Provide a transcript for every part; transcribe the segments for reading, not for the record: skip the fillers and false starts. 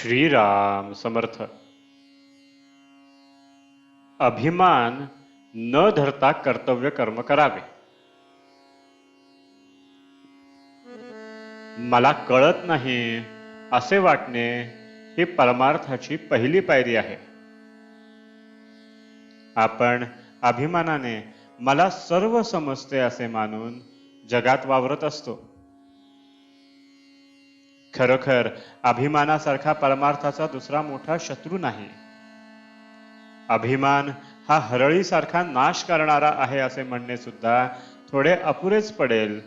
श्रीराम समर्थ. अभिमान न धरता कर्तव्य कर्म करावे. मला कळत नाही असे वाटणे ही परमार्थाची पहिली पायरी आहे. आपण अभिमानाने मला सर्व समजते असे मानून जगात वावरत असतो. खरोखर अभिमानासारखा परमार्थाचा दुसरा मोठा शत्रू नाही. अभिमान हा हरळीसारखा नाश करणारा आहे असे म्हणणे सुद्धा थोडे अपुरेच पडेल,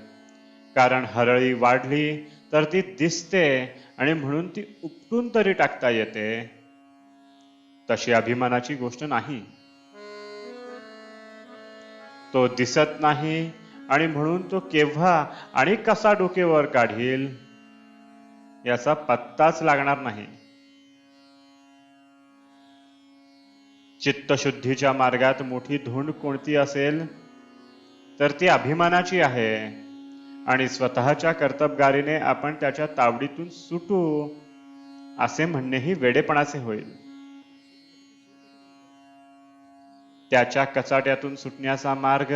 कारण हरळी वाढली तर ती दिसते आणि म्हणून ती उपटून तरी टाकता येते. तशी अभिमानाची गोष्ट नाही. तो दिसत नाही आणि म्हणून तो केव्हा आणि कसा डोके वर काढील याचा पत्ताच लागणार नाही. चित्तशुद्धीच्या मार्गात मोठी धुंड कोणती असेल तर ती अभिमानाची आहे, आणि स्वतःच्या कर्तबगारीने आपण त्याच्या तावडीतून सुटू असे म्हणणेही वेडेपणाचे होईल. त्याच्या कचाट्यातून सुटण्याचा मार्ग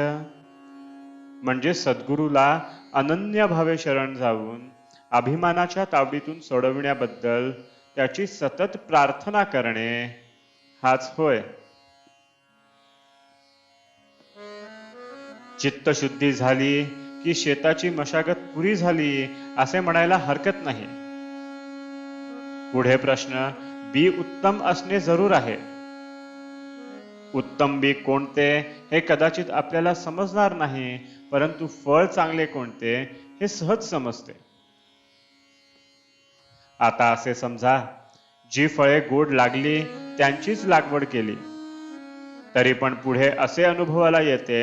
म्हणजे सद्गुरूला अनन्य भावे शरण जाऊन अभिमानाच्या तावडीतून सोडविण्याबद्दल त्याची सतत प्रार्थना करणे हाच होय. चित्तशुद्धी झाली की शेताची मशागत पुरी झाली असे म्हणायला हरकत नाही. पुढे प्रश्न, बी उत्तम असणे जरूर आहे. उत्तम बी कोणते हे कदाचित आपल्याला समजणार नाही, परंतु फळ चांगले कोणते हे सहज समजते. आता असे समजा, जी फळे गोड लागली त्यांचीच लागवड केली, तरी पण पुढे असे अनुभवाला येते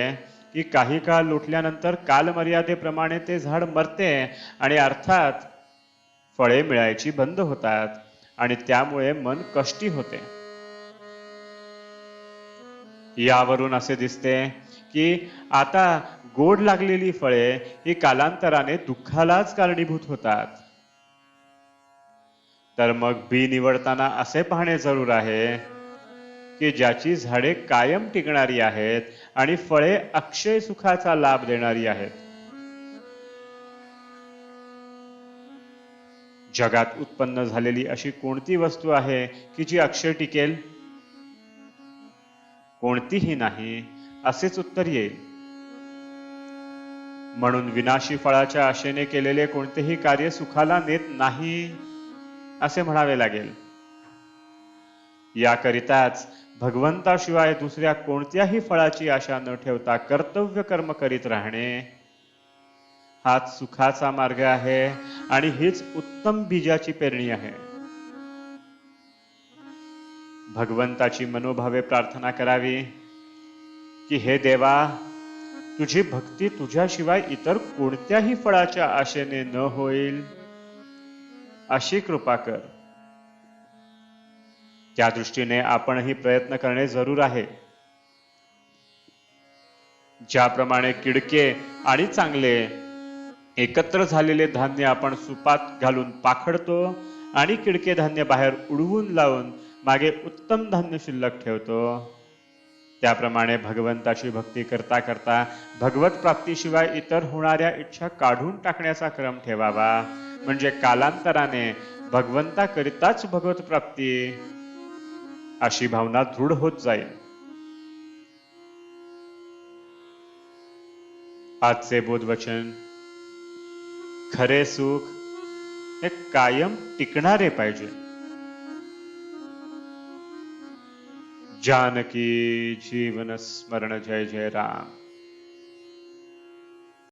की काही काळ लोटल्यानंतर कालमर्यादेप्रमाणे ते झाड मरते आणि अर्थात फळे मिळायची बंद होतात, आणि त्यामुळे मन कष्टी होते. यावरून असे दिसते की आता गोड लागलेली फळे ही कालांतराने दुःखालाच कारणीभूत होतात. तर मग बी निवडताना असे पाहणे जरूर आहे की ज्याची झाडे कायम टिकणारी आहेत आणि फळे अक्षय सुखाचा लाभ देणारी आहेत. जगात उत्पन्न झालेली अशी कोणती वस्तू आहे की जी अक्षय टिकेल? कोणतीही नाही असेच उत्तर येईल. म्हणून विनाशी फळाच्या आशेने केलेले कोणतेही कार्य सुखाला नेत नाही असे म्हणावे लागेल. याकरिताच भगवंताशिवाय दुसऱ्या कोणत्याही फळाची आशा न ठेवता कर्तव्य कर्म करीत राहणे हाच सुखाचा मार्ग आहे, आणि हीच उत्तम बीजाची पेरणी आहे. भगवंताची मनोभावे प्रार्थना करावी की हे देवा, तुझी भक्ती तुझ्याशिवाय इतर कोणत्याही फळाच्या आशेने न होईल अशी कृपा कर. त्या दृष्टीने आपणही प्रयत्न करणे जरूर आहे. ज्याप्रमाणे किडके आणि चांगले एकत्र झालेले धान्य आपण सुपात घालून पाखडतो आणि किडके धान्य बाहेर उडवून लावून मागे उत्तम धान्य शिल्लक ठेवतो, त्याप्रमाणे भगवंताची भक्ती करता करता भगवत प्राप्तीशिवाय इतर होणाऱ्या इच्छा काढून टाकण्याचा क्रम ठेवावा. म्हणजे कालांतराने भगवंताकरिताच भगवत प्राप्ती अशी भावना दृढ होत जाईल. आजचे बोधवचन, खरे सुख हे कायम टिकणारे पाहिजे. जानकी जीवन स्मरण. जय जय राम.